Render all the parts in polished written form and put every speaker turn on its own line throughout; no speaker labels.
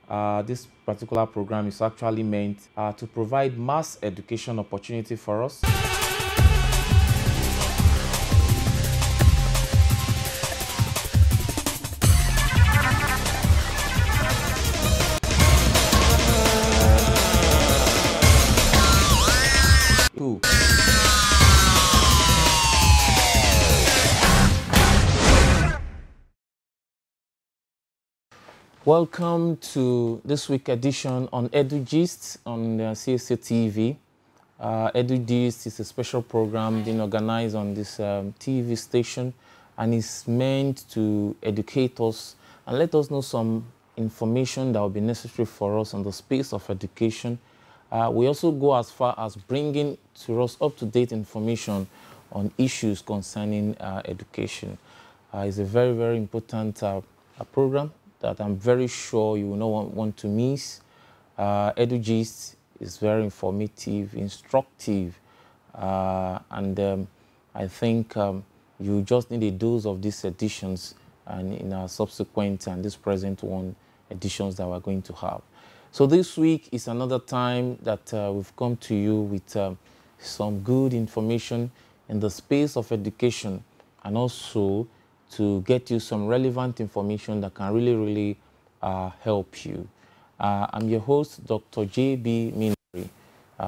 This particular program is actually meant to provide mass education opportunity for us. Two. Welcome to this week edition on Edudist on CSA TV. Edudist is a special program being organized on this TV station, and it's meant to educate us and let us know some information that will be necessary for us on the space of education. We also go as far as bringing to us up-to-date information on issues concerning education. It's a very, very important program that I'm very sure you will not want to miss. Edugist is very informative, instructive, and I think you just need a dose of these editions and in our subsequent and this present one editions that we're going to have. So this week is another time that we've come to you with some good information in the space of education, and also to get you some relevant information that can really help you. I'm your host, Dr. J.B. Minari,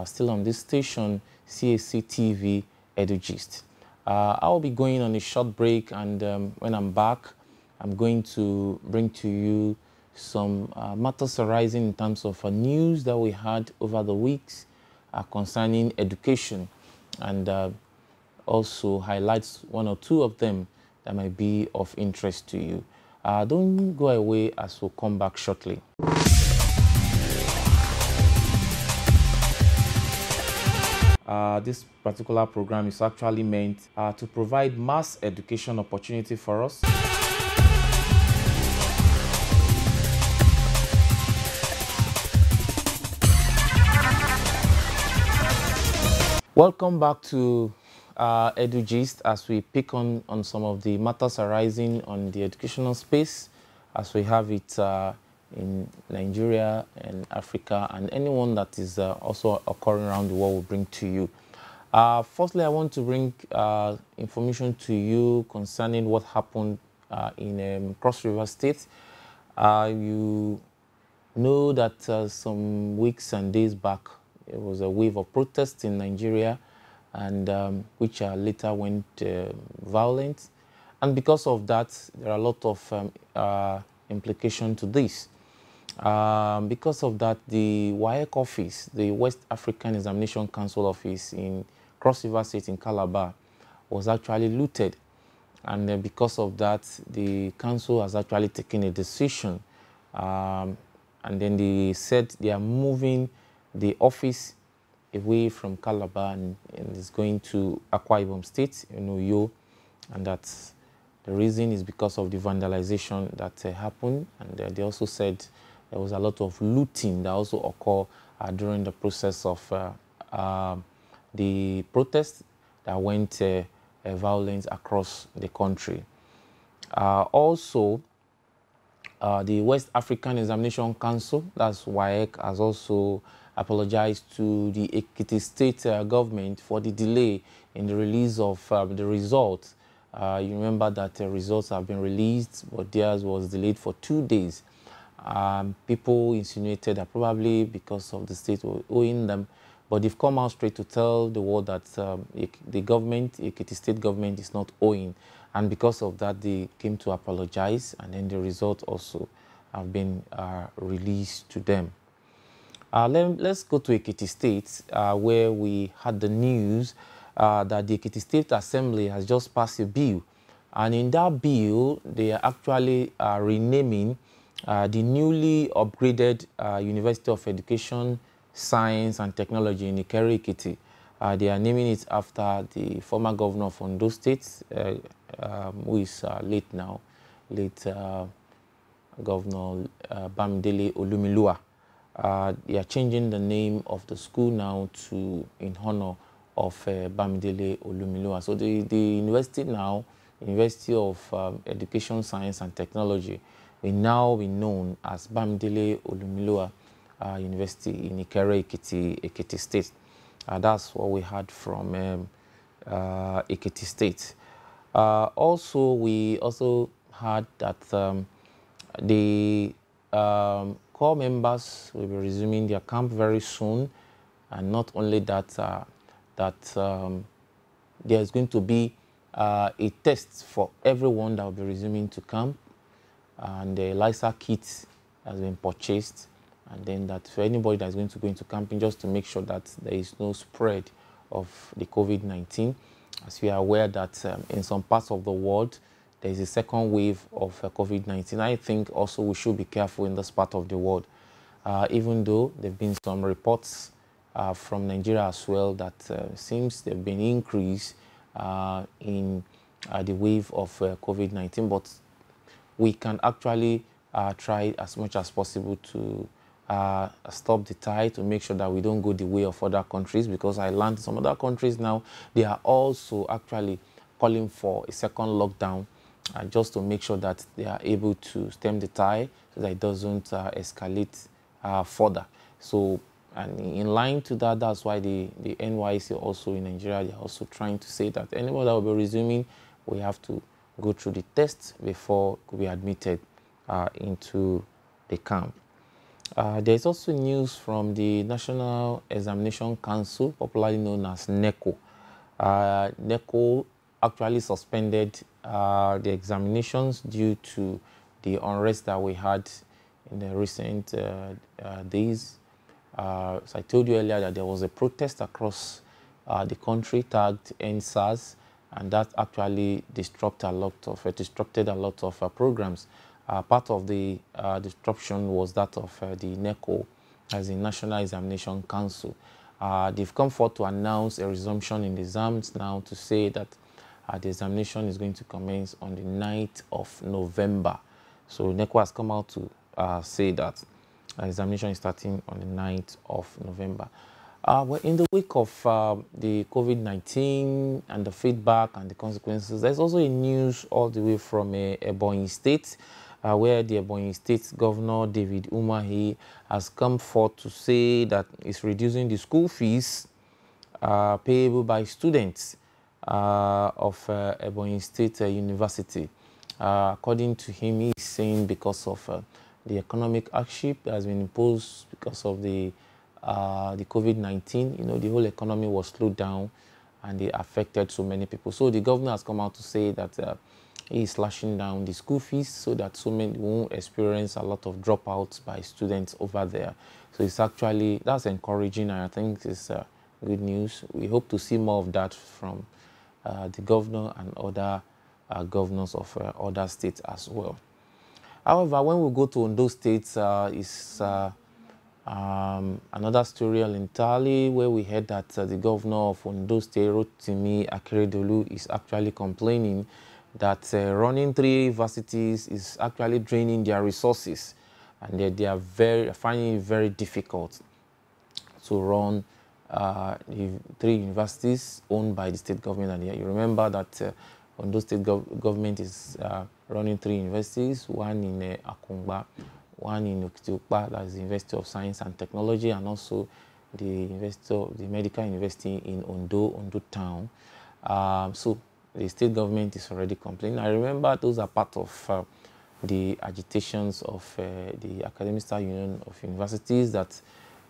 still on this station, CAC TV Edugist. I'll be going on a short break, and when I'm back, I'm going to bring to you some matters arising in terms of news that we had over the weeks concerning education, and also highlights one or two of them that might be of interest to you. Don't go away, as we'll come back shortly. This particular program is actually meant to provide mass education opportunity for us. Welcome back to Edugist, as we pick on some of the matters arising on the educational space as we have it in Nigeria and Africa, and anyone that is also occurring around the world will bring to you. Firstly, I want to bring information to you concerning what happened in Cross River State. You know that some weeks and days back, there was a wave of protests in Nigeria, and which later went violent. And because of that, there are a lot of implications to this. Because of that, the WAEC office, the West African Examination Council office in Cross River State in Calabar, was actually looted. And because of that, the council has actually taken a decision. And then they said they are moving the office away from Calabar and is going to Akwa Ibom State in Oyo, and that's the reason is because of the vandalization that happened. And they also said there was a lot of looting that also occurred during the process of the protest that went violent across the country. Also, the West African Examination Council, that's WAEC, has also apologized to the Ekiti State government for the delay in the release of the results. You remember that the results have been released, but theirs was delayed for 2 days. People insinuated that probably because of the state owing them, but they've come out straight to tell the world that the government, Ekiti State government, is not owing. And because of that, they came to apologize, and then the results also have been released to them. Let's go to Ekiti State, where we had the news that the Ekiti State Assembly has just passed a bill. And in that bill, they are actually renaming the newly upgraded University of Education, Science and Technology in Ikere Ekiti. They are naming it after the former governor of Ondo State, who is late now, Governor Bamidele Olumilua. They are changing the name of the school now to in honor of Bamidele Olumilua. So the university now, University of Education, Science and Technology, will now be known as Bamidele Olumilua University in Ikere, Ekiti State. That's what we heard from Ekiti State. Also, we also heard that the core members will be resuming their camp very soon, and not only that, there's going to be a test for everyone that will be resuming to camp, and the ELISA kit has been purchased, and then that for anybody that's going to go into camping, just to make sure that there is no spread of the COVID-19. As we are aware that in some parts of the world, there is a second wave of COVID-19. I think also we should be careful in this part of the world, even though there have been some reports from Nigeria as well that seems there have been increase in the wave of COVID-19, but we can actually try as much as possible to stop the tide, to make sure that we don't go the way of other countries, because I learned some other countries now, they are also actually calling for a second lockdown just to make sure that they are able to stem the tide so that it doesn't escalate further. So, and in line to that, that's why the NYC also in Nigeria, they're also trying to say that anyone that will be resuming, we have to go through the tests before we are admitted into the camp. There's also news from the National Examination Council, popularly known as NECO. NECO actually suspended the examinations due to the unrest that we had in the recent days. So I told you earlier that there was a protest across the country tagged EndSARS, and that actually disrupted a lot of programs. Part of the disruption was that of the NECO, as the National Examination Council. They've come forth to announce a resumption in the exams now, to say that the examination is going to commence on the 9th of November. So NECO has come out to say that examination is starting on the 9th of November. Well, in the wake of the COVID-19 and the feedback and the consequences, there's also a news all the way from Ebonyi State, where the Ebonyi State Governor David Umahi has come forth to say that it's reducing the school fees payable by students of Ebonyi State University. According to him, he's saying because of the economic hardship that has been imposed because of the COVID-19, you know, the whole economy was slowed down and it affected so many people. So the governor has come out to say that he is slashing down the school fees so that so many won't experience a lot of dropouts by students over there. So it's actually, that's encouraging, and I think it's good news. We hope to see more of that from the governor and other governors of other states as well. However, when we go to Ondo State, it's another story entirely, where we heard that the governor of Ondo State, Rotimi Akeredolu, is actually complaining that running 3 universities is actually draining their resources, and they are finding it very difficult to run the 3 universities owned by the state government. And you remember that Ondo State government is running 3 universities, one in Akungba, one in Okitiukpa, that's the University of Science and Technology, and also the Medical University in Ondo Town. So the state government is already complaining. I remember those are part of the agitations of the Academic Staff Union of Universities, that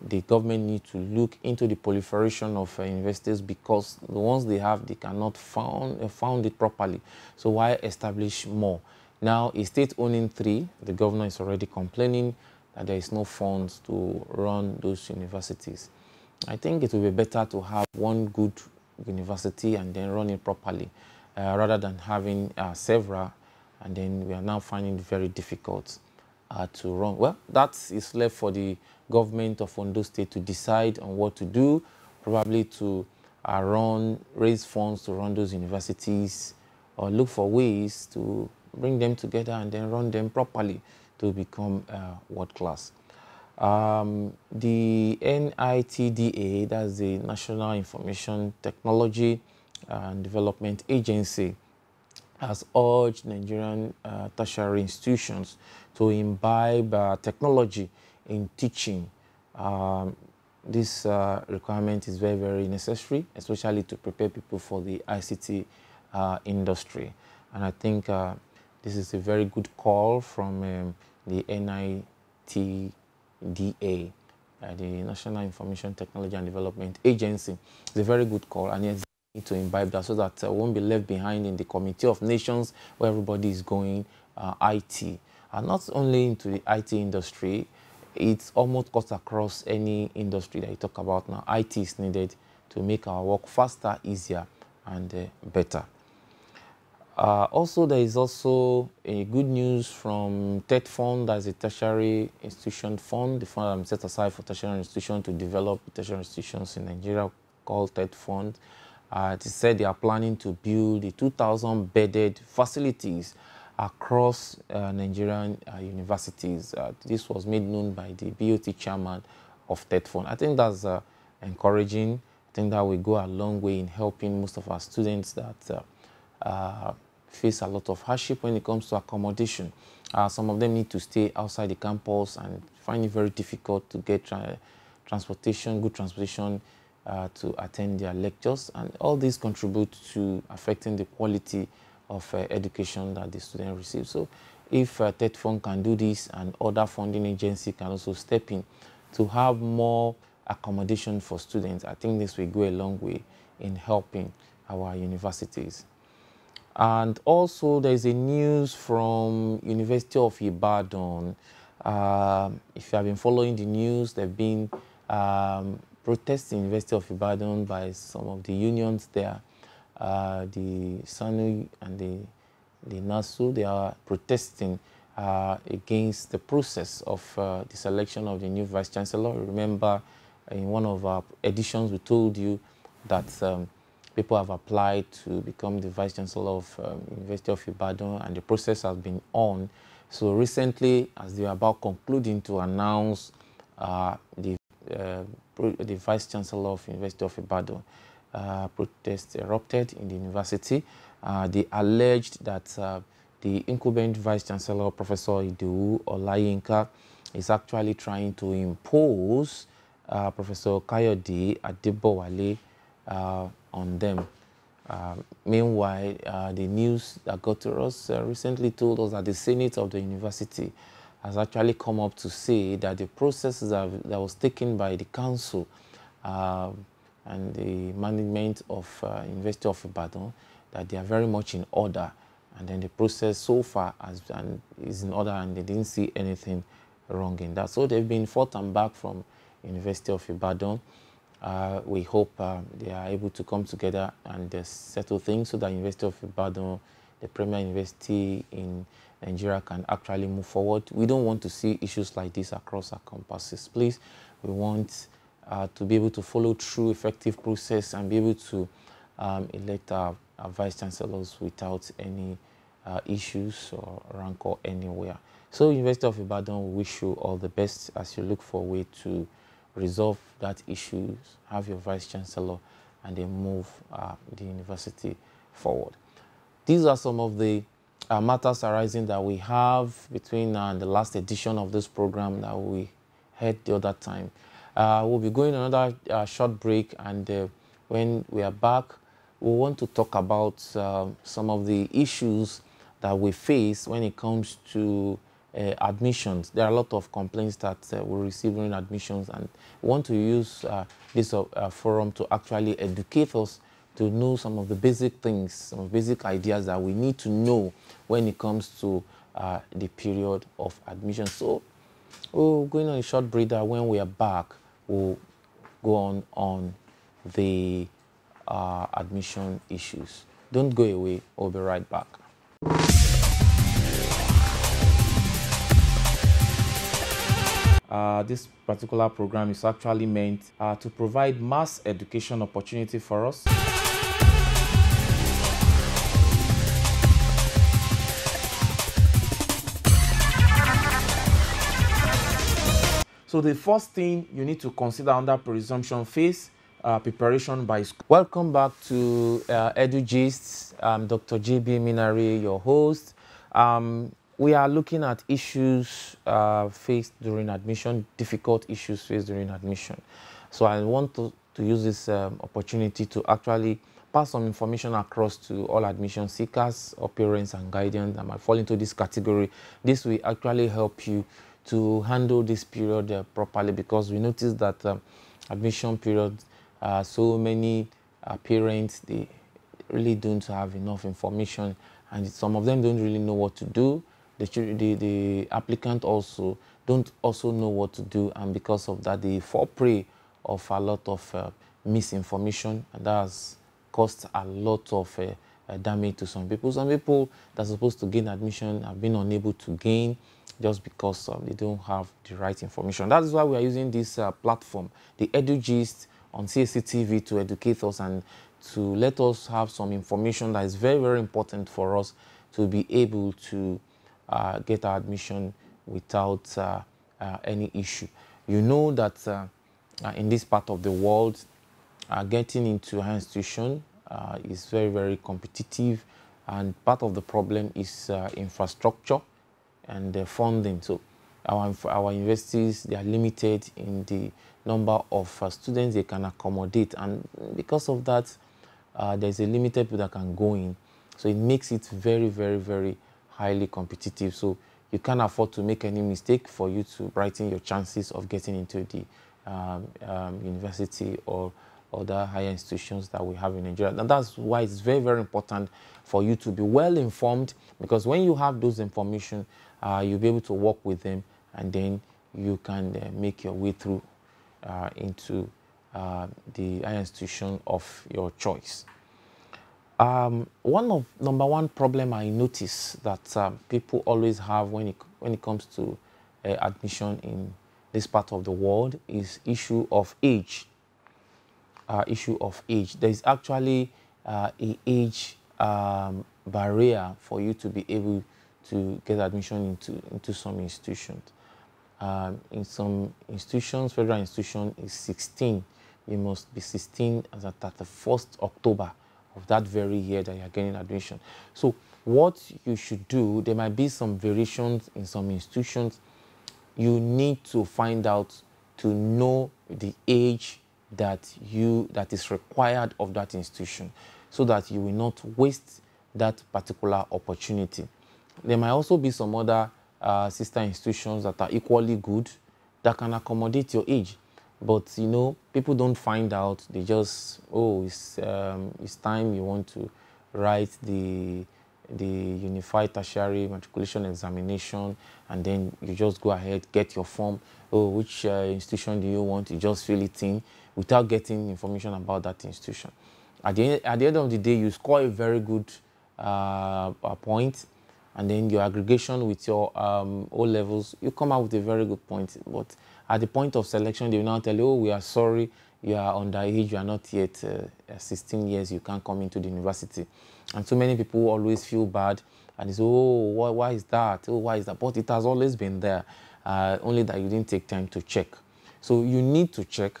the government needs to look into the proliferation of universities, because the ones they have, they cannot found it properly. So why establish more? Now, a state owning 3, the governor is already complaining that there is no funds to run those universities. I think it will be better to have one good university and then run it properly, rather than having several, and then we are now finding it very difficult to run. Well, that is left for the government of Ondo State to decide on what to do, probably to raise funds to run those universities, or look for ways to bring them together and then run them properly to become world class. The NITDA, that's the National Information Technology and Development Agency, has urged Nigerian tertiary institutions to imbibe technology in teaching. This requirement is very, very necessary, especially to prepare people for the ICT industry. And I think this is a very good call from the NITDA, the National Information Technology and Development Agency. It's a very good call, and it's need to imbibe that so that we won't be left behind in the Committee of Nations where everybody is going IT. And not only into the IT industry, it's almost cuts across any industry that you talk about now. IT is needed to make our work faster, easier, and better. Also, there is also a good news from TED Fund, that's a tertiary institution fund, the fund set aside for tertiary institutions to develop tertiary institutions in Nigeria, called TED Fund. It is said they are planning to build the 2,000 bedded facilities across Nigerian universities. This was made known by the BOT chairman of TED Fund. I think that's encouraging. I think that will go a long way in helping most of our students that face a lot of hardship when it comes to accommodation. Some of them need to stay outside the campus and find it very difficult to get transportation, good transportation to attend their lectures, and all these contribute to affecting the quality of education that the student receives. So if TED Fund can do this and other funding agencies can also step in to have more accommodation for students, I think this will go a long way in helping our universities. And also there is a news from University of Ibadan. If you have been following the news, there have been protests in University of Ibadan by some of the unions there. The SANU and the NASU, they are protesting against the process of the selection of the new Vice Chancellor. Remember, in one of our editions, we told you that people have applied to become the Vice Chancellor of University of Ibadan, and the process has been on. So recently, as they are about concluding to announce the Vice Chancellor of University of Ibadan, protests erupted in the university. They alleged that the incumbent Vice Chancellor, Professor Idowu Olayinka, is actually trying to impose Professor Kayode Adebowale on them. Meanwhile, the news that got to us recently told us that the Senate of the university has actually come up to say that the process that was taken by the council and the management of University of Ibadan, that they are very much in order, and then the process so far is in order, and they didn't see anything wrong in that. So they've been forth and back from University of Ibadan. We hope they are able to come together and settle things so that University of Ibadan, the premier university in Nigeria, can actually move forward. We don't want to see issues like this across our campuses. Please, we want to be able to follow through effective process and be able to elect our vice chancellors without any issues or rancor anywhere. So University of Ibadan, we wish you all the best as you look for a way to resolve that issue, have your vice chancellor, and then move the university forward. These are some of the matters arising that we have between the last edition of this program that we had the other time. We'll be going another short break, and when we are back, we want to talk about some of the issues that we face when it comes to admissions. There are a lot of complaints that we receive during admissions, and we want to use this forum to actually educate us to know some of the basic things, some basic ideas that we need to know when it comes to the period of admission. So we're going on a short break. That when we are back, we'll go on the admission issues. Don't go away. We'll be right back. This particular program is actually meant to provide mass education opportunity for us. So the first thing you need to consider under presumption phase preparation by school. Welcome back to Edudist. I'm Dr. JB Minari, your host. We are looking at issues faced during admission, difficult issues faced during admission. So I want to use this opportunity to actually pass some information across to all admission seekers or parents and guardians that might fall into this category. This will actually help you to handle this period properly, because we noticed that admission period, so many parents, they really don't have enough information, and some of them don't really know what to do. The applicant also don't know what to do, and because of that they fall prey of a lot of misinformation, and that has caused a lot of damage to some people. Some people that are supposed to gain admission have been unable to gain just because they don't have the right information. That is why we are using this platform, the Edugist, on CSC TV, to educate us and to let us have some information that is very, very important for us to be able to get our admission without any issue. You know that in this part of the world, getting into higher institution is very, very competitive, and part of the problem is infrastructure and funding. So our universities, they are limited in the number of students they can accommodate, and because of that there's a limited people that can go in, so it makes it very, very, very highly competitive. So you can't afford to make any mistake for you to brighten your chances of getting into the university or other higher institutions that we have in Nigeria. And that's why it's very, very important for you to be well informed, because when you have those information, you'll be able to work with them, and then you can make your way through into the higher institution of your choice. Number one problem I notice that people always have when it comes to admission in this part of the world is issue of age. Issue of age. There is actually a age barrier for you to be able to get admission into some institutions. In some institutions, federal institution is 16. You must be 16 as at 31st October of that very year that you are getting admission. So what you should do, there might be some variations in some institutions. You need to find out to know the age that is required of that institution, so that you will not waste that particular opportunity. There might also be some other sister institutions that are equally good that can accommodate your age, but you know, people don't find out. They just, oh, it's time you want to write the Unified Tertiary Matriculation Examination, and then you just go ahead, get your form. Oh, which institution do you want? You just fill it in without getting information about that institution. At the end of the day, you score a very good point, and then your aggregation with your O levels, you come out with a very good point. But at the point of selection, they will now tell you, oh, we are sorry, you are underage, you are not yet 16 years, you can't come into the university. And so many people always feel bad, and they say, oh, why is that? Oh, why is that? But it has always been there, only that you didn't take time to check. So you need to check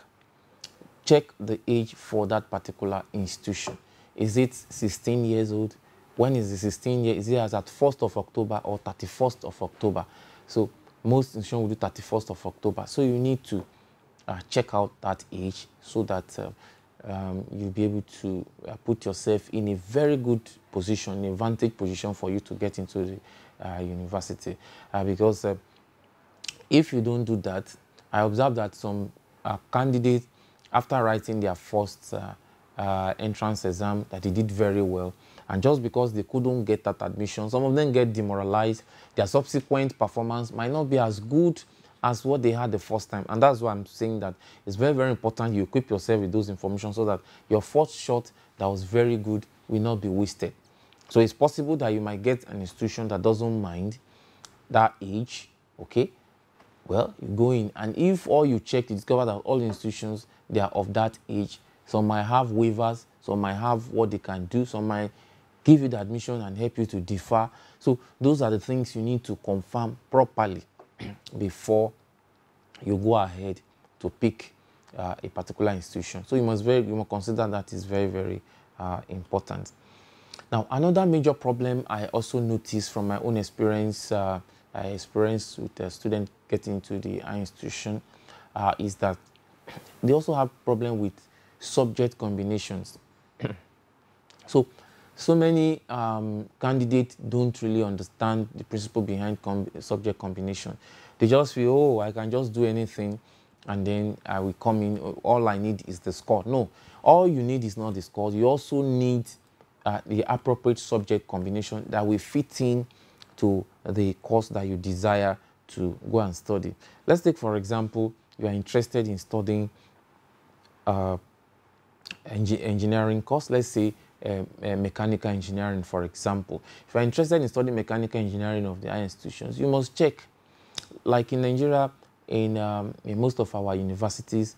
the age for that particular institution. Is it 16 years old? When is the 16 years? Is it as at 1st of October or 31st of October? So most institutions will do 31st of October. So you need to check out that age, so that you'll be able to put yourself in a very good position, a vantage position for you to get into the university. Because if you don't do that, I observe that some candidates, after writing their first entrance exam, that they did very well, and just because they couldn't get that admission, some of them get demoralized. Their subsequent performance might not be as good as what they had the first time, and that's why I'm saying that it's very, very important you equip yourself with those information, so that your first shot that was very good will not be wasted. So it's possible that you might get an institution that doesn't mind that age, okay? Well, you go in, and if all you check, you discover that all institutions, they are of that age. Some might have waivers, some might have what they can do, some might give you the admission and help you to defer. So those are the things you need to confirm properly before you go ahead to pick a particular institution. So you must consider that is very, very important. Now, another major problem I also noticed from my own experience, I experienced with a student getting into the higher institution, is that they also have problem with subject combinations. So many candidates don't really understand the principle behind subject combination. They just feel, oh, I can just do anything and then I will come in. All I need is the score. No, all you need is not the score. You also need the appropriate subject combination that will fit in to the course that you desire to go and study. Let's take, for example, you are interested in studying engineering course. Let's say mechanical engineering, for example. If you're interested in studying mechanical engineering of the higher institutions, you must check. Like in Nigeria, in most of our universities,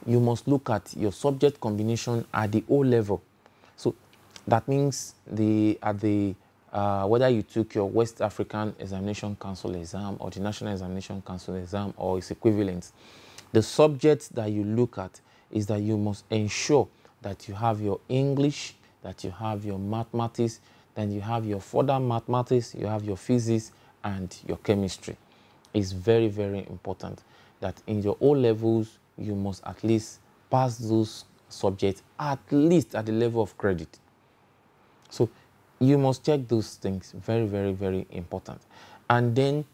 you must look at your subject combination at the O level. So that means whether you took your West African Examination Council exam or the National Examination Council exam or its equivalent, the subject that you look at is that you must ensure that you have your English, that you have your mathematics, then you have your further mathematics, you have your physics and your chemistry. It's very, very important that in your O levels, you must at least pass those subjects, at least at the level of credit. So you must check those things. Very, very, very important. And then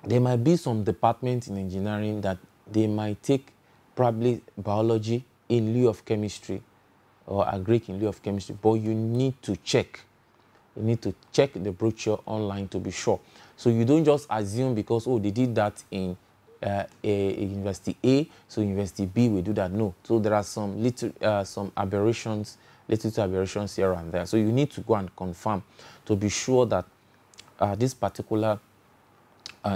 there might be some departments in engineering that they might take probably biology in lieu of chemistry or agric in lieu of chemistry, but you need to check. You need to check the brochure online to be sure. So you don't just assume because, oh, they did that in University A, so University B will do that. No. So there are some aberrations, little aberrations here and there. So you need to go and confirm to be sure that this particular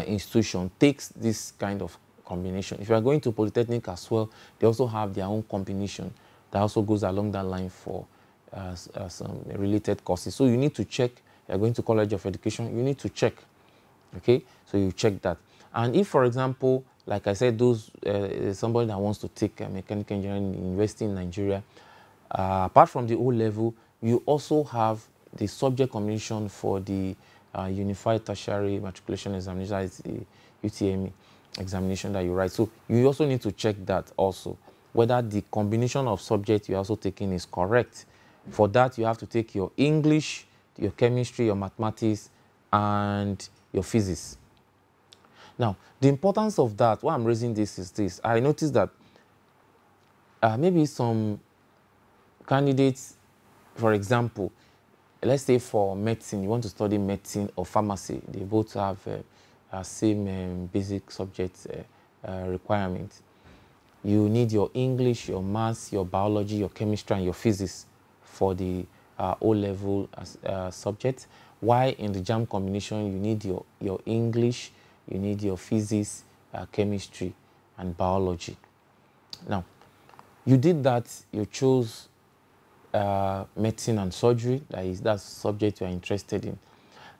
institution takes this kind of combination. If you are going to Polytechnic as well, they also have their own combination that also goes along that line for some related courses. So you need to check. You are going to College of Education, you need to check. Okay, so you check that. And if, for example, like I said, somebody that wants to take mechanical engineering in university in Nigeria, apart from the O level, you also have the subject combination for the Unified Tertiary Matriculation Examination, that is the UTME examination that you write. So you also need to check that also, whether the combination of subjects you're also taking is correct. For that, you have to take your English, your chemistry, your mathematics, and your physics. Now, the importance of that, why I'm raising this is this. I noticed that maybe some candidates, for example, let's say for medicine, you want to study medicine or pharmacy, they both have same basic subject requirements. You need your English, your maths, your biology, your chemistry, and your physics for the O-level subjects. While in the JAM combination, you need your English, you need your physics, chemistry, and biology. Now, you did that, you chose medicine and surgery, that's subject you are interested in.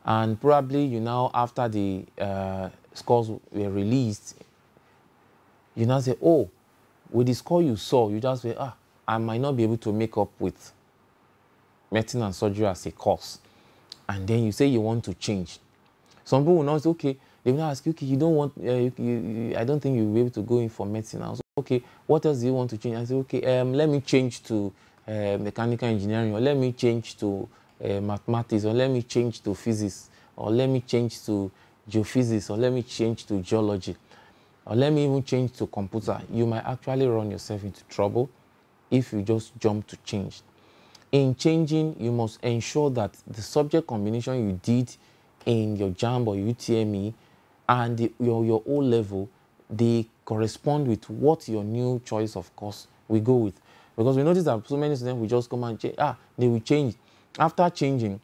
And probably you now, after the scores were released, you now say, oh, with the score you saw, you just say, I might not be able to make up with medicine and surgery as a course. And then you say you want to change. Some people will not say, okay, they will ask you, okay, you don't want, I don't think you'll be able to go in for medicine. I was okay, what else do you want to change? I say, okay, let me change to mechanical engineering, or let me change to mathematics, or let me change to physics, or let me change to geophysics, or let me change to geology, or let me even change to computer. You might actually run yourself into trouble if you just jump to change. In changing, you must ensure that the subject combination you did in your JAMB or UTME and your O level, they correspond with what your new choice of course will go with. Because we notice that so many students will just come and change, they will change. After changing,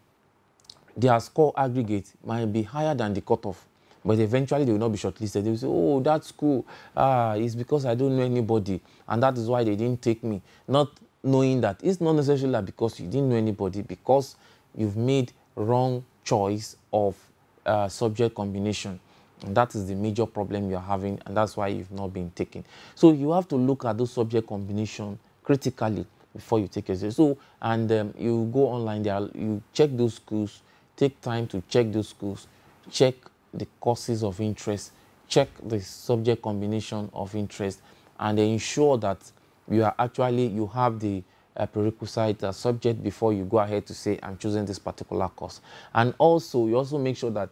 their score aggregate might be higher than the cutoff, but eventually they will not be shortlisted. They will say, oh, that's cool. It's because I don't know anybody, and that is why they didn't take me. Not knowing that it's not necessarily because you didn't know anybody, because you've made wrong choice of subject combination. And that is the major problem you're having, and that's why you've not been taken. So you have to look at those subject combination critically before you take it. So, and you go online there, you check those schools, take time to check those schools, check the courses of interest, check the subject combination of interest, and ensure that you have the prerequisite subject before you go ahead to say, I'm choosing this particular course. And also, you also make sure that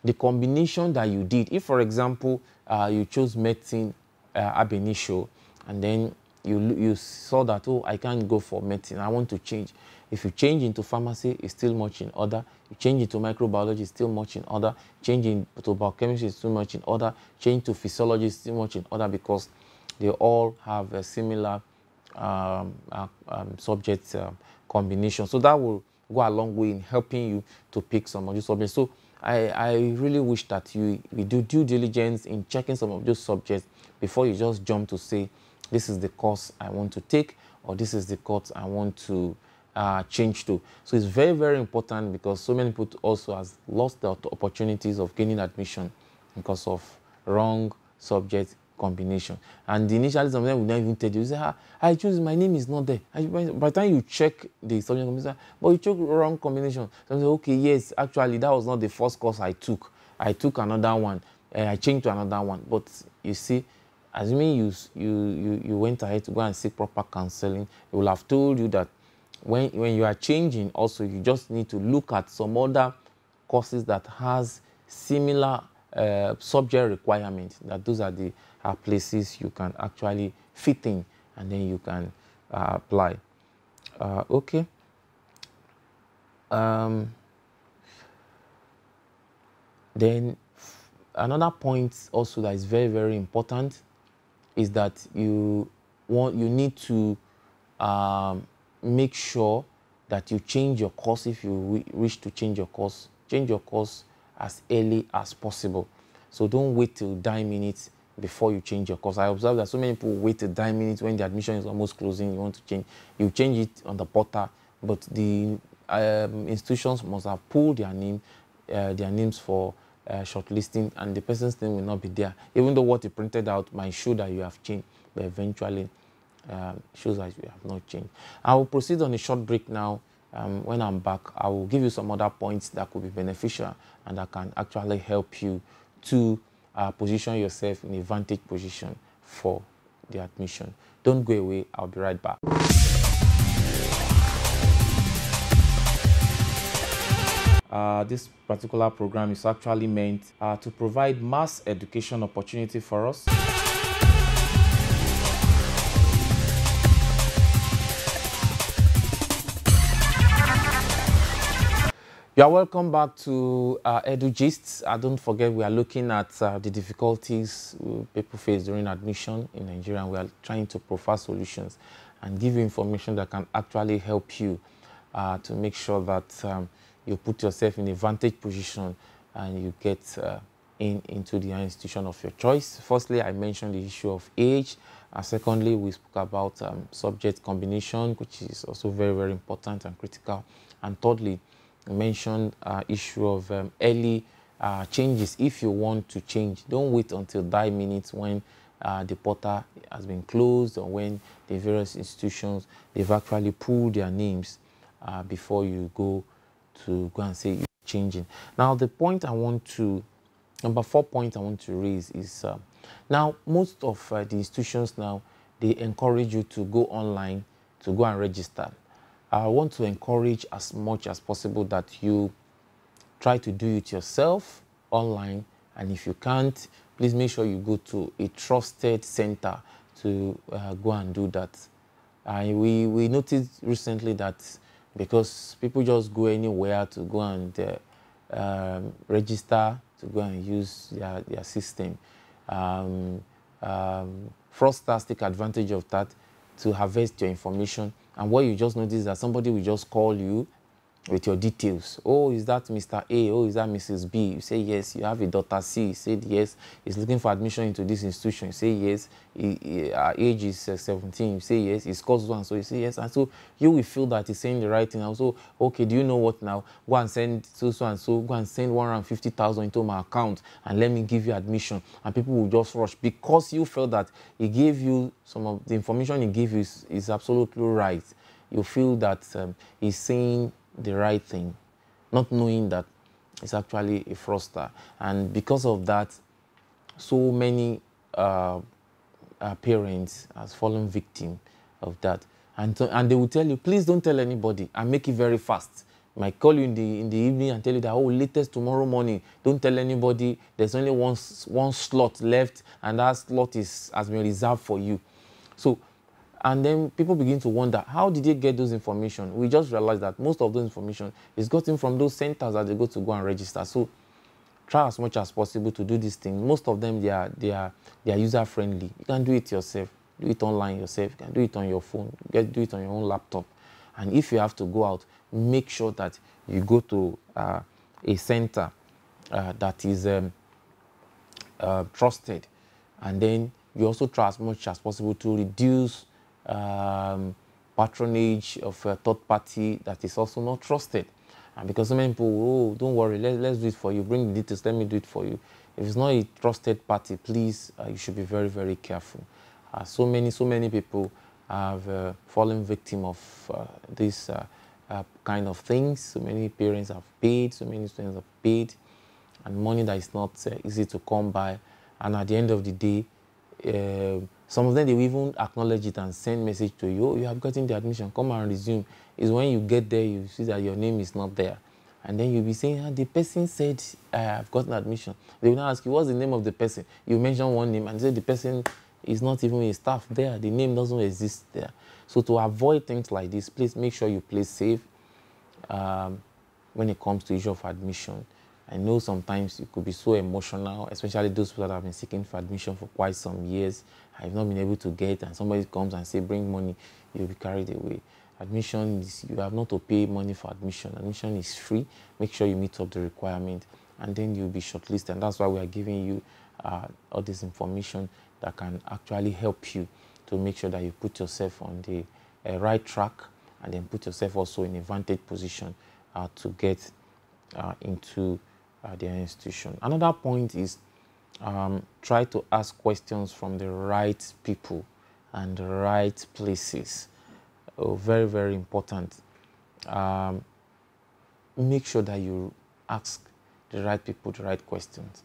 the combination that you did, if for example, you chose medicine ab initio, and then you saw that, oh, I can't go for medicine, I want to change. If you change into pharmacy, it's still much in order. You change into microbiology, it's still much in order. Change into biochemistry, is still much in order. Change to physiology, is still much in order, because they all have a similar subject combination. So that will go a long way in helping you to pick some of these subjects. So I really wish that you do due diligence in checking some of those subjects before you just jump to say, this is the course I want to take, or this is the course I want to change to. So it's very, very important, because so many people also has lost the opportunities of gaining admission because of wrong subject combination. And initially, some of them will not even tell you, say, I choose, my name is not there. By the time you check the subject combination, but you took wrong combination. So say, okay, yes, actually, that was not the first course I took. I took another one. I changed to another one. But you see, assuming you went ahead to go and seek proper counseling, it will have told you that when you are changing, also, you just need to look at some other courses that has similar subject requirements, that those are the places you can actually fit in, and then you can apply. Okay. Then another point also that is very, very important is that you need to make sure that you change your course. If you wish to change your course as early as possible. So don't wait till die minutes before you change your course. I observe that so many people wait till die minutes when the admission is almost closing. You want to change, you change it on the portal, but the institutions must have pulled their names for shortlisting, and the person's name will not be there, even though what you printed out might show that you have changed, but eventually shows that you have not changed. I will proceed on a short break now. When I'm back, I will give you some other points that could be beneficial and that can actually help you to position yourself in a vantage position for the admission. Don't go away. I'll be right back. This particular program is actually meant to provide mass education opportunity for us. You are welcome back to Edudist. Don't forget, we are looking at the difficulties people face during admission in Nigeria, and we are trying to provide solutions and give you information that can actually help you to make sure that you put yourself in a vantage position and you get into the institution of your choice. Firstly, I mentioned the issue of age. Secondly, we spoke about subject combination, which is also very, very important and critical. And thirdly, I mentioned issue of early changes. If you want to change, don't wait until die minutes when the portal has been closed, or when the various institutions, they've actually pulled their names before you go and say you're changing. Now, the point I want to, number 4 point I want to raise is, now most of the institutions now, they encourage you to go online to go and register. I want to encourage as much as possible that you try to do it yourself online, and if you can't, please make sure you go to a trusted center to go and do that. We noticed recently that because people just go anywhere to go and register, to go and use their system, fraudsters take advantage of that to harvest your information. And what you just notice is that somebody will just call you with your details. Oh, is that Mr. A? Oh, is that Mrs. B? You say yes. You have a daughter C. You said yes. He's looking for admission into this institution. You say yes. Our age is 17. You say yes. His course one, so you say yes. And so you will feel that he's saying the right thing. Also, okay, do you know what now? Go and send so and so. Go and send 150,000 into my account and let me give you admission. And people will just rush because you felt that he gave you some of the information he gave you is absolutely right. You feel that he's saying the right thing, not knowing that it's actually a fraudster. And because of that, so many parents has fallen victim of that. And they will tell you, please don't tell anybody and make it very fast. Might call you in the evening and tell you that, oh, latest tomorrow morning, don't tell anybody. There's only one slot left, and that slot has been reserved for you. So, and then people begin to wonder, how did they get those information? We just realized that most of those information is gotten from those centers that they go and register. So try as much as possible to do these things. Most of them, they are user friendly. You can do it yourself. Do it online yourself. You can do it on your phone. Do it on your own laptop. And if you have to go out, make sure that you go to a center that is trusted. And then you also try as much as possible to reduce patronage of a third party that is also not trusted. And because so many people, oh, don't worry, let's do it for you. Bring the details, let me do it for you. If it's not a trusted party, please, you should be very, very careful. So many people have fallen victim of this kind of things. So many parents have paid, so many students have paid, and money that is not easy to come by. And at the end of the day, some of them, they will even acknowledge it and send message to you, oh, you have gotten the admission, come and resume. Is when you get there, you see that your name is not there. And then you'll be saying, the person said, I have gotten admission. They will now ask you, what's the name of the person? You mention one name and say the person is not even a staff there. The name doesn't exist there. So to avoid things like this, please make sure you play safe when it comes to issue of admission. I know sometimes it could be so emotional, especially those people that have been seeking for admission for quite some years. I've not been able to get, and somebody comes and say, bring money, you'll be carried away. Admission is, you have not to pay money for admission. Admission is free. Make sure you meet up the requirement, and then you'll be shortlisted. And that's why we are giving you all this information that can actually help you to make sure that you put yourself on the right track, and then put yourself also in a vantage position to get into their institution. Another point is try to ask questions from the right people and the right places. Oh, very, very important. Make sure that you ask the right people the right questions.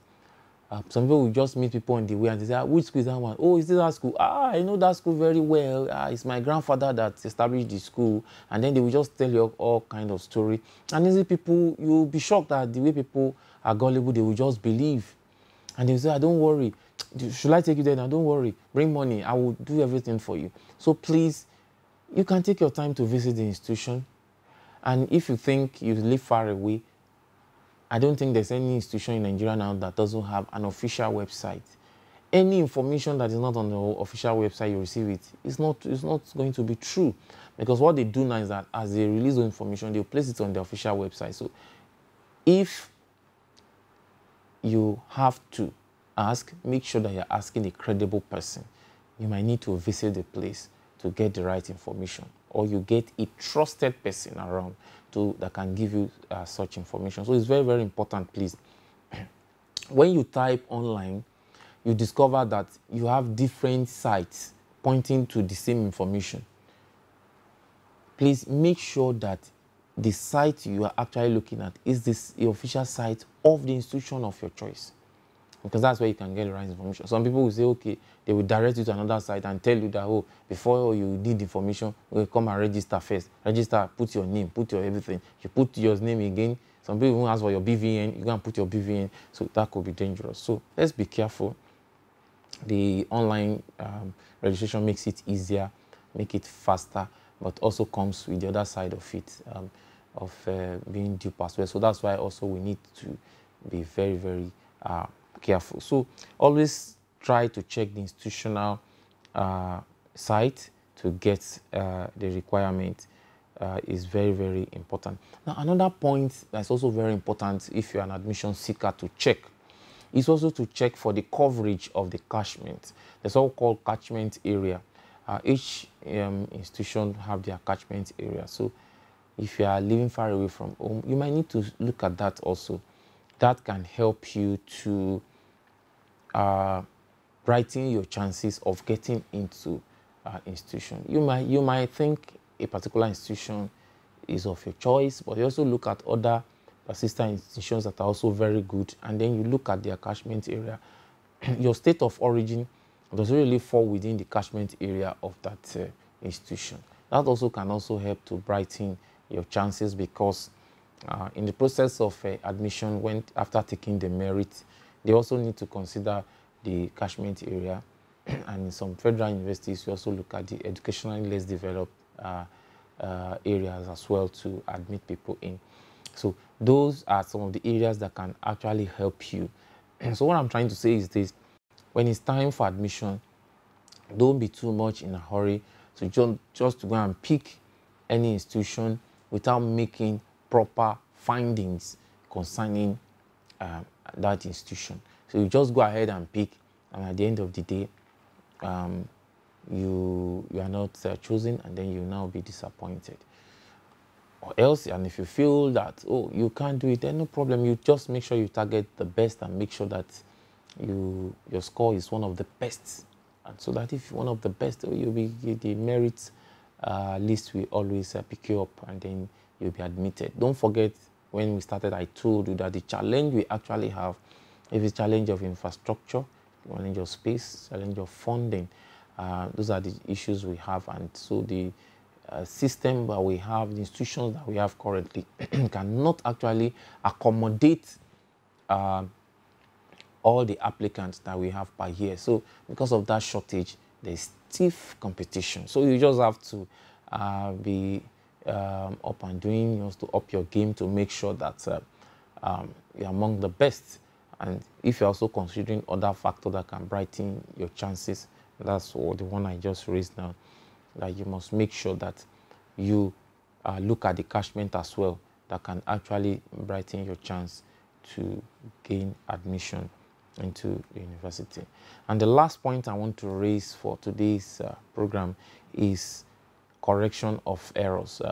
Some people will just meet people on the way and they say, which school is that one? Oh, is this that school? I know that school very well. It's my grandfather that established the school. And then they will just tell you all kind of story. And these people, you'll be shocked at the way people are gullible. They will just believe. And they will say, don't worry. Should I take you there now? Don't worry. Bring money. I will do everything for you. So please, you can take your time to visit the institution. And if you think you live far away, I don't think there's any institution in Nigeria now that doesn't have an official website. Any information that is not on the official website, you receive it. It's not going to be true. Because what they do now is that as they release the information, they'll place it on the official website. So if you have to ask, make sure that you're asking a credible person. You might need to visit the place to get the right information, or you get a trusted person around that can give you such information. So it's very, very important, please. When you type online, you discover that you have different sites pointing to the same information. Please make sure that the site you are actually looking at is the official site of the institution of your choice, because that's where you can get the right information. Some people will say, okay, they will direct you to another site and tell you that, oh, before you need information, we'll come and register first. Register, put your name, put your everything. You put your name again. Some people won't ask for your BVN. You can put your BVN. So that could be dangerous. So let's be careful. The online registration makes it easier, make it faster, but also comes with the other side of it, being duped as well. So that's why also we need to be very, very careful. So always try to check the institutional site to get the requirement. is very, very important. Now, another point that's also very important if you're an admission seeker to check is also to check for the coverage of the catchment. The so-called catchment area. Each institution have their catchment area. So if you are living far away from home, you might need to look at that also. That can help you to brighten your chances of getting into institution. You might think a particular institution is of your choice, but you also look at other sister institutions that are also very good, and then you look at their catchment area. Your state of origin doesn't really fall within the catchment area of that institution. That also can also help to brighten your chances, because in the process of admission, after taking the merit, they also need to consider the catchment area. And in some federal universities, you also look at the educationally less developed areas as well to admit people in. So those are some of the areas that can actually help you. So what I'm trying to say is this: when it's time for admission, don't be too much in a hurry. So just to go and pick any institution without making proper findings concerning that institution. So you just go ahead and pick, and at the end of the day, you are not chosen, and then you will now be disappointed. Or else, and if you feel that, oh, you can't do it, then no problem. You just make sure you target the best and make sure that your score is one of the best. And so that if you're one of the best, you'll be the merit list will always pick you up, and then you'll be admitted. Don't forget, when we started, I told you that the challenge we actually have is a challenge of infrastructure, challenge of space, challenge of funding. Those are the issues we have, and so the system that we have, the institutions that we have currently cannot actually accommodate all the applicants that we have per year. So because of that shortage, there's stiff competition. So you just have to be up and doing, you have to up your game to make sure that you're among the best. And if you're also considering other factors that can brighten your chances, that's the one I just raised now, that you must make sure that you look at the catchment as well, that can actually brighten your chance to gain admission into the university. And the last point I want to raise for today's program is correction of errors.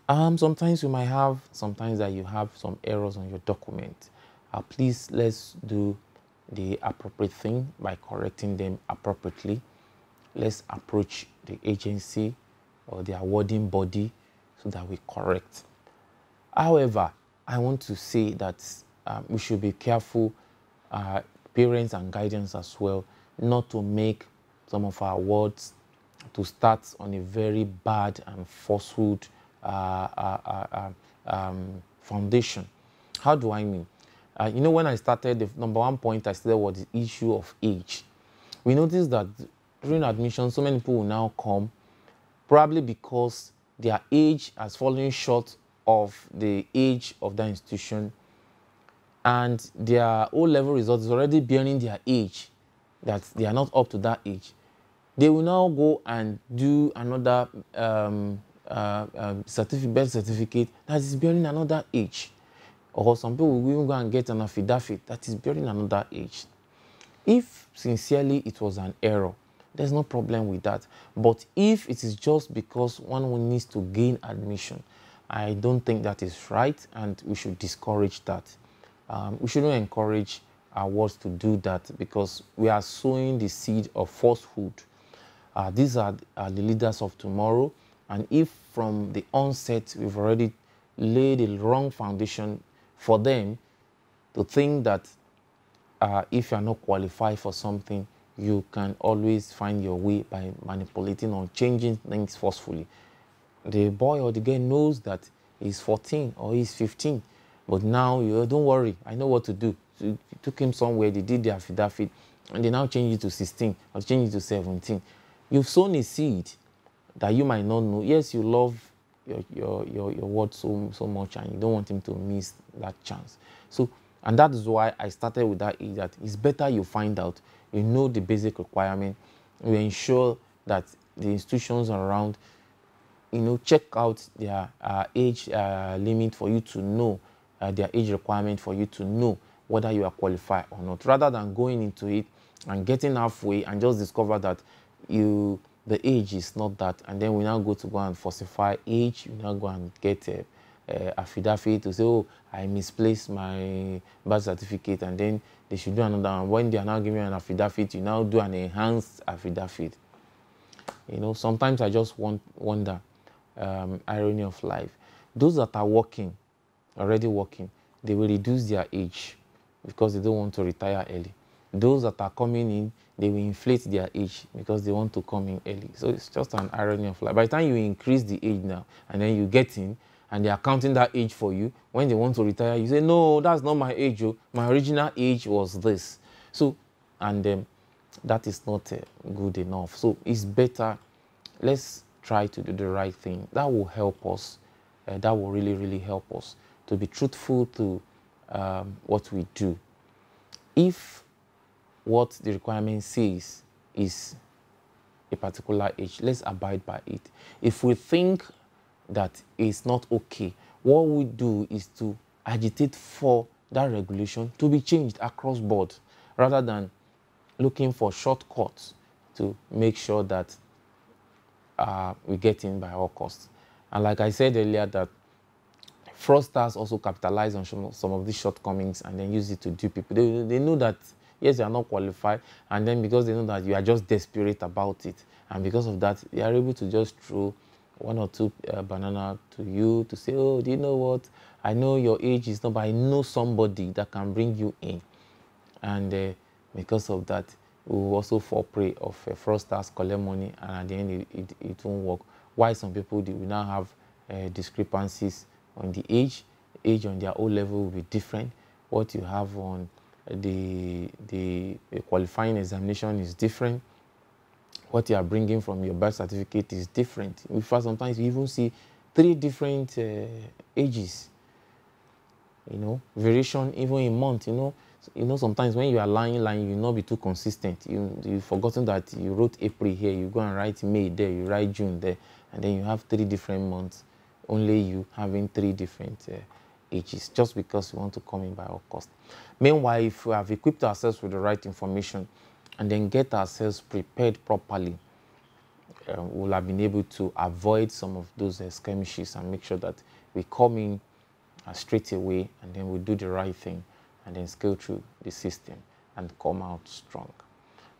Sometimes you might have, sometimes that you have some errors on your document. Please, let's do the appropriate thing by correcting them appropriately. Let's approach the agency or the awarding body so that we correct. However, I want to say that we should be careful, parents and guardians as well, not to make some of our awards to start on a very bad and falsehood foundation. How do I mean? You know, when I started, the number one point I started was the issue of age. We noticed that during admission, so many people will now come, probably because their age has fallen short of the age of that institution, and their O-level result is already bearing their age, that they are not up to that age. They will now go and do another birth certificate that is bearing another age. Or some people will even go and get an affidavit that is bearing another age. If sincerely it was an error, there's no problem with that. But if it is just because one needs to gain admission, I don't think that is right, and we should discourage that. We shouldn't encourage our wards to do that, because we are sowing the seed of falsehood. These are the leaders of tomorrow, and if from the onset we've already laid a wrong foundation for them to think that if you are not qualified for something, you can always find your way by manipulating or changing things forcefully. The boy or the girl knows that he's 14 or he's 15, but now don't worry, I know what to do. So you took him somewhere, they did the affidavit, and they now change it to 16 or change it to 17. You've sown a seed that you might not know. Yes, you love your word so much, and you don't want him to miss that chance. So, and that is why I started with that it's better you find out, you know the basic requirement, you ensure that the institutions around, check out their age limit for you to know, their age requirement for you to know whether you are qualified or not, rather than going into it and getting halfway and just discover that the age is not that, and then we now go and falsify age. You now go and get a affidavit to say, oh, I misplaced my birth certificate, and then they should do another one. When they are now giving you an affidavit, you now do an enhanced affidavit. Sometimes I just wonder, irony of life. Those that are already working, they will reduce their age because they don't want to retire early. Those that are coming in, they will inflate their age because they want to come in early. So it's just an irony of life. By the time you increase the age now, and then you get in, and they are counting that age for you, when they want to retire, you say, no, that's not my age. My original age was this. So, and that is not good enough. So it's better, let's try to do the right thing. That will help us. That will really, really help us to be truthful to what we do. If what the requirement says is a particular age, let's abide by it. If we think that it's not okay, what we do is to agitate for that regulation to be changed across board, rather than looking for shortcuts to make sure that we get in by all costs. And like I said earlier, that fraudsters also capitalize on some of these shortcomings and then use it to dupe people. They know that, yes, you are not qualified, and then because they know that you are just desperate about it, and because of that, they are able to just throw one or two banana to you to say, oh, do you know what? I know your age is not, but I know somebody that can bring you in. And because of that, we will also fall prey of fraudsters, collect money, and at the end, it won't work. Why some people will now have discrepancies on the age on their O level will be different. What you have on the qualifying examination is different. What you are bringing from your birth certificate is different. In fact, sometimes you even see 3 different ages. Variation even in month. Sometimes when you are lying, you will not be too consistent. You've forgotten that you wrote April here, you go and write May there, you write June there, and then you have 3 different months. Only you having 3 different ages, just because you want to come in by all costs. Meanwhile, if we have equipped ourselves with the right information and then get ourselves prepared properly, we'll have been able to avoid some of those skirmishes and make sure that we come in straight away, and then we do the right thing and then scale through the system and come out strong.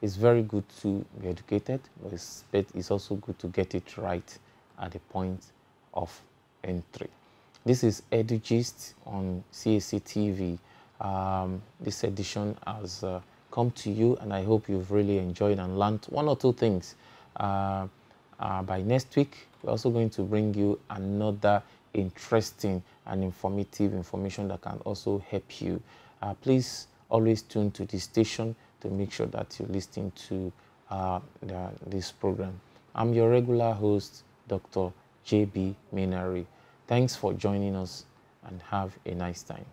It's very good to be educated, but it's also good to get it right at the point of entry. This is Edudist on CAC TV. This edition has come to you, and I hope you've really enjoyed and learned 1 or 2 things. By next week, we're also going to bring you another interesting and informative information that can also help you. Please always tune to this station to make sure that you're listening to this program. I'm your regular host, Dr. J.B. Mainari. Thanks for joining us, and have a nice time.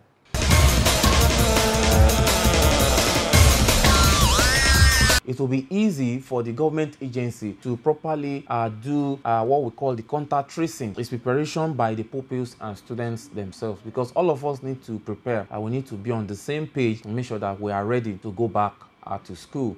It will be easy for the government agency to properly do what we call the contact tracing. It's preparation by the pupils and students themselves, because all of us need to prepare and we need to be on the same page and make sure that we are ready to go back to school.